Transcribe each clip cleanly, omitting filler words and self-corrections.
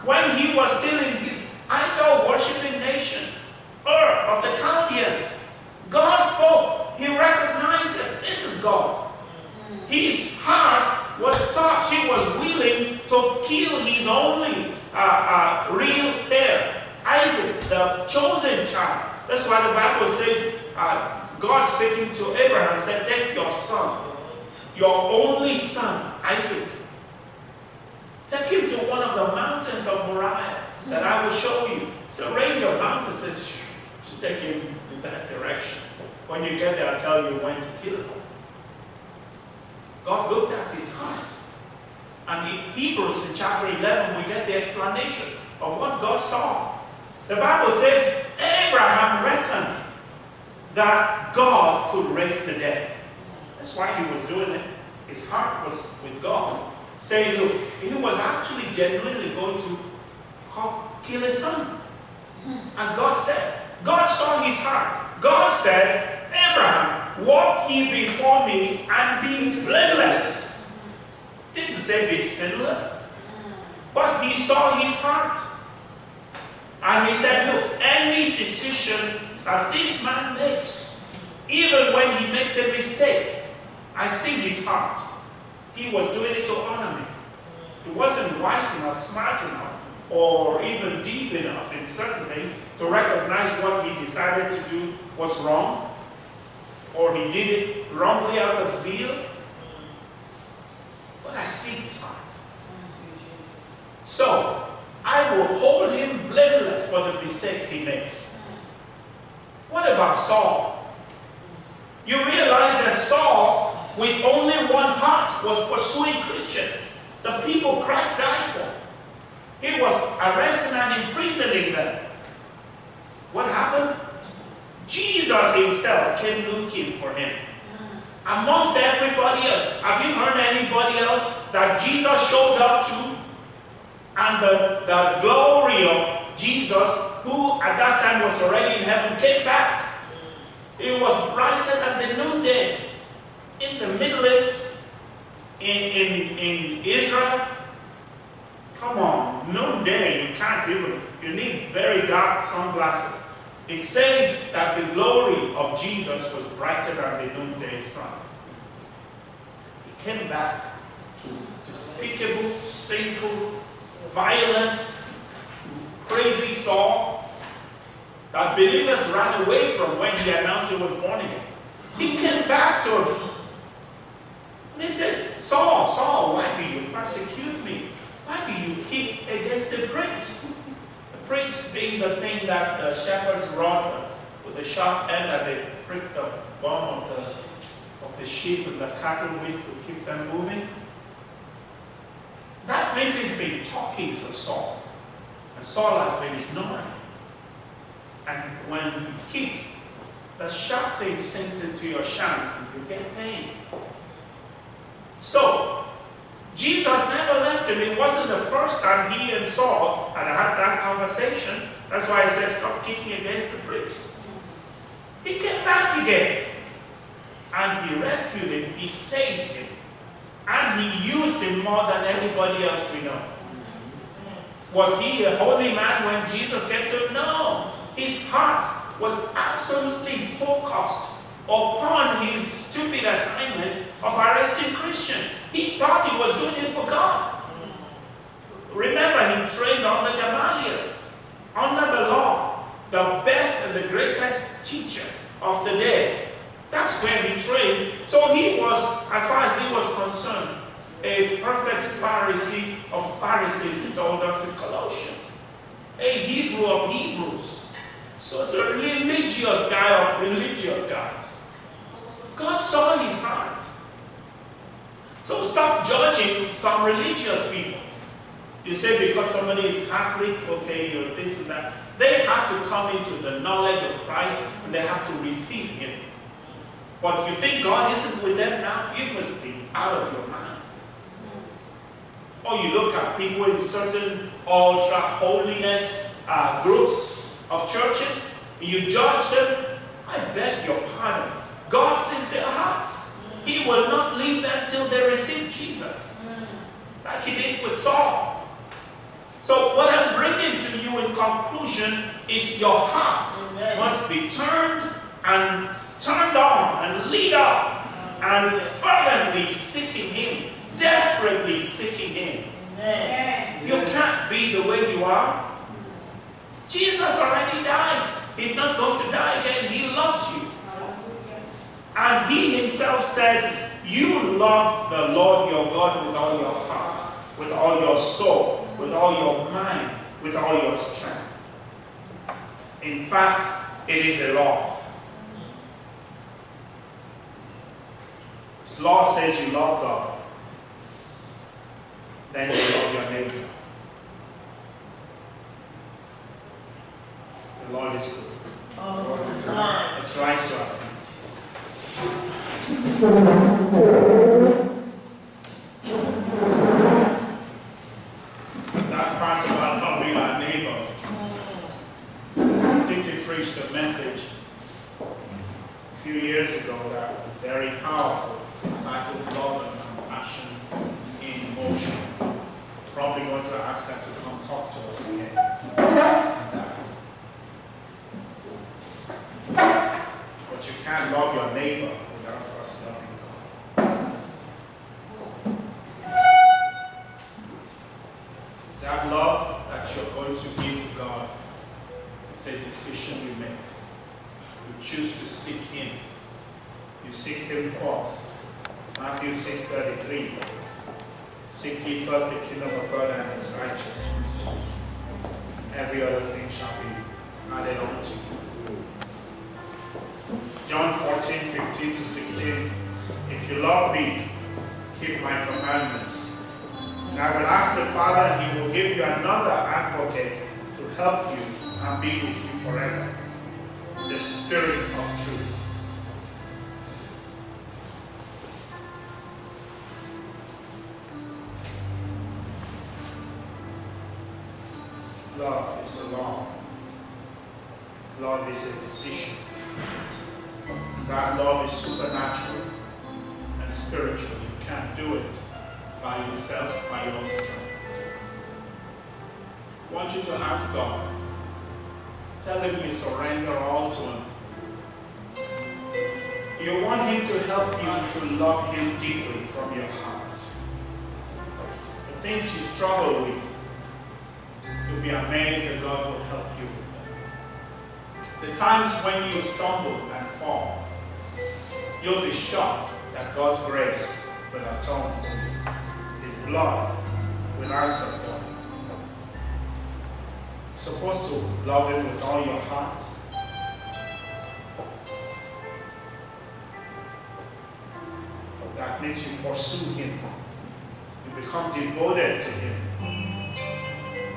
when he was still in his idol-worshipping nation, of the Chaldeans, God spoke. He recognized that this is God. His heart was touched. He was willing to kill his only real heir, Isaac, the chosen child. That's why the Bible says, God speaking to Abraham said, take your son, your only son, Isaac. Take him to one of the mountains of Moriah that I will show you. It's a range of mountains. You should take him in that direction. When you get there, I'll tell you when to kill him. God looked at his heart. And in Hebrews in chapter 11, we get the explanation of what God saw. The Bible says, Abraham reckoned that God could raise the dead. That's why he was doing it. His heart was with God, saying, look, he was actually genuinely going to kill his son. As God said. God saw his heart. God said, Abraham, walk ye before me and be blameless. Didn't say be sinless. But he saw his heart. And he said, look, any decision that this man makes, even when he makes a mistake, I see his heart. He was doing it to honor me. He wasn't wise enough, smart enough, or even deep enough in certain things to recognize what he decided to do was wrong, or he did it wrongly out of zeal. But I see his heart. So, I will hold him blameless for the mistakes he makes. What about Saul? You realize that Saul, with only one heart, was pursuing Christians, the people Christ died for. He was arresting and imprisoning them. What happened? Jesus himself came looking for him. Amongst everybody else. Have you heard anybody else that Jesus showed up to? And the glory of Jesus, who at that time was already in heaven, came back. It was brighter than the noonday. In the Middle East, in Israel, come on, noonday, you can't even, you need very dark sunglasses. It says that the glory of Jesus was brighter than the noonday sun. He came back to despicable, sinful, violent, crazy Saul that believers ran away from when he announced he was born again. He came back to him. And he said, Saul, Saul, why do you persecute me? Why do you kick against the pricks? The pricks being the thing that the shepherds rod with the sharp end that they prick the bum of the sheep and the cattle with to keep them moving. That means he's been talking to Saul. And Saul has been ignoring him. And when you kick, the sharp thing sinks into your shank and you get pain. So, Jesus never left him. It wasn't the first time he and Saul had that conversation. That's why he said, stop kicking against the pricks. He came back again. And he rescued him. He saved him. And he used him more than anybody else we know. Was he a holy man when Jesus came to him? No. His heart was absolutely focused upon his stupid assignment of arresting Christians. He thought he was doing it for God. Remember, he trained under Gamaliel, under the law, the best and the greatest teacher of the day. That's where he trained. So he was, as far as he was concerned, a perfect Pharisee of Pharisees, he told us in Colossians. A Hebrew of Hebrews. So it's a religious guy of religious guys. God saw his heart. So stop judging some religious people. You say because somebody is Catholic, okay, you're this and that. They have to come into the knowledge of Christ and they have to receive him. But you think God isn't with them now? You must be out of your mind. Or you look at people in certain ultra-holiness groups of churches, and you judge them. I beg your pardon. God sees their hearts. He will not leave them till they receive Jesus. Like he did with Saul. So what I'm you in conclusion is your heart must be turned on and lit up and fervently seeking Him, desperately seeking Him. You can't be the way you are. Jesus already died. He's not going to die again. He loves you. And He Himself said, you love the Lord your God with all your heart, with all your soul, with all your mind, with all your strength. In fact, it is a law. This law says you love God, then you love your neighbor. The Lord is good. Let's rise to our feet. That part about loving our neighbor. Titi preached a message a few years ago that was very powerful, titled Love and Compassion in Motion. Probably going to ask her to come talk to us again on that. But you can't love your neighbor without first loving God. That love that you're going to give to God, it's a decision you make. You choose to seek Him. You seek Him first. Matthew 6:33. Seek ye first the kingdom of God and His righteousness. Every other thing shall be added unto you. John 14:15-16. If you love me, keep my commandments. And I will ask the Father, and He will give you another advocate to help you and be with you forever. The Spirit of truth. Love is a law. Love is a decision. That love is supernatural and spiritual. You can't do it by yourself, by your own strength. I want you to ask God. Tell Him you surrender all to Him. You want Him to help you to love Him deeply from your heart. The things you struggle with, you'll be amazed that God will help you with them. The times when you stumble and fall, you'll be shocked that God's grace will atone for you. His blood will answer for you. You're supposed to love Him with all your heart. That means you pursue Him. You become devoted to Him.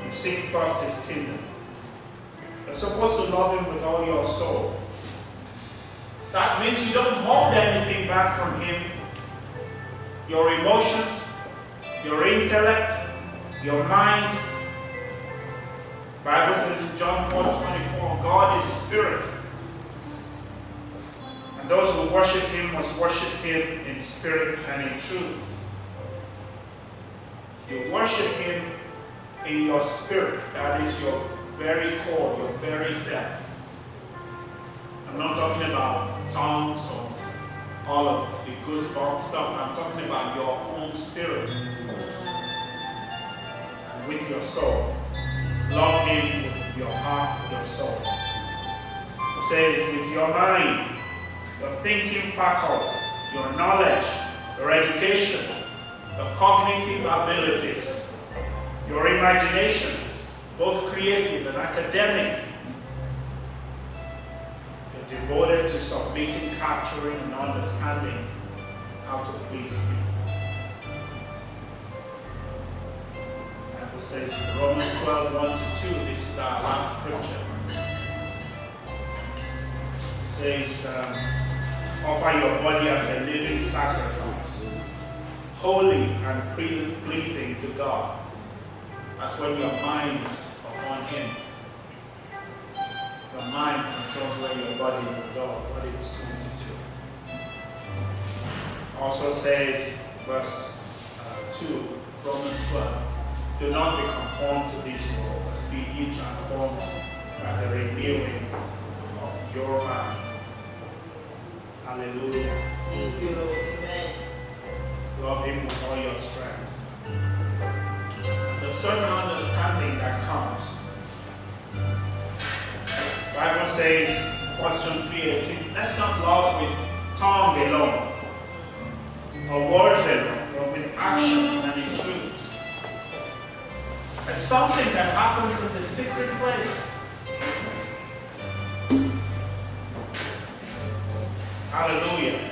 You seek first His kingdom. You're supposed to love Him with all your soul. That means you don't hold anything back from Him. Your emotions, your intellect, your mind. The Bible says in John 4:24, God is spirit. And those who worship Him must worship Him in spirit and in truth. You worship Him in your spirit. That is your very core, your very self. I'm not talking about tongues or all of the goosebump stuff. I'm talking about your own spirit and with your soul. Love Him with your heart, with your soul. It says with your mind, your thinking faculties, your knowledge, your education, your cognitive abilities, your imagination, both creative and academic. You're devoted to submitting, capturing, and understanding how to please Him. The Bible says in Romans 12:1-2, this is our last scripture. It says, offer your body as a living sacrifice, holy and pleasing to God. That's when your mind is upon Him. Your mind controls where your body will go, what it's going to do. Also says, verse 2, Romans 12, Do not be conformed to this world, but be ye transformed by the renewing of your mind. Hallelujah. Thank you, Lord. Amen. Love him with all your strength. There's a certain understanding that comes. The Bible says, question 3:18, let's not love with tongue alone, or words alone, but with action and in truth. There's something that happens in the secret place. Hallelujah.